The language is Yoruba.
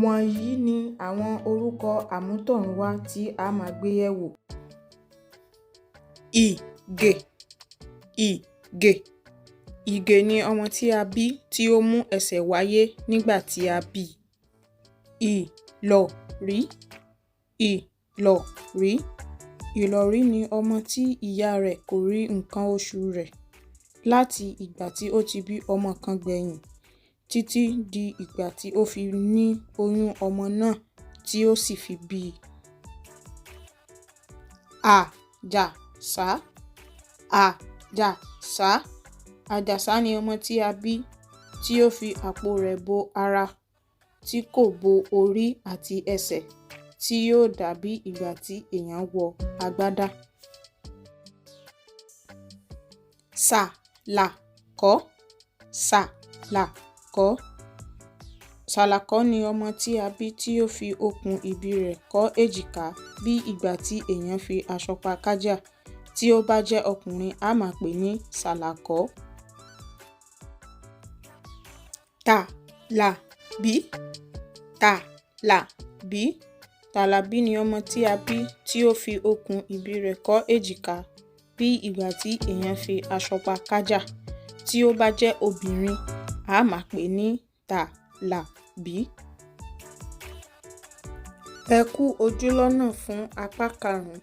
Wọ̀nyí ni àwọn orúkọ àmútọ̀runwá tí a máa gbé yẹ̀wò. Ìgè. Ìgè. Ìgè ni ọmọ tí a bí tí ó mú ẹsẹ̀ wáyé nígbà tí a bí. Ìlọ̀rí. Ìlọ̀rí. Ìlọ̀rí ni ọmọ tí ìyá rẹ̀ kò rí nǹkan oṣù rẹ̀ láti ìgbà tí ó ti bí ọmọ kan gbẹ̀yìn títí di ìgbà tí ó fi ní oyún ọmọ náà tí ó sì fi bí i. Àjàsá. Àjàsá. Àjàsá ni ọmọ tí a bí tí ó fi àpò rẹ̀ bo ara tí kò bo orí àti ẹsẹ̀ tí yóò dàbí ìgbà tí èèyàn wọ agbádá. Sàlàkọ́. Sàlàkọ́. Sàlàkọ́ ni ọmọ tí a bí tí ó fi okùn ìbí rẹ̀ kọ́ èjìká bí ìgbà tí èèyàn fi aṣọ pa kájà. Tí ó bá jẹ́ ọkùnrin a máa pè ní sàlàkọ́. Tàlàbí. Tàlàbí. Tàlàbí ni ọmọ tí a bí tí ó fi okùn ìbí rẹ̀ kọ́ èjìká bí ìgbà tí èèyàn fi aṣọ pa kájà. Tí ó bá jẹ́ obìnrin a máa pè ní tàlàbí. Ẹ kú ojú lọ́nà fún apá karùn-ún.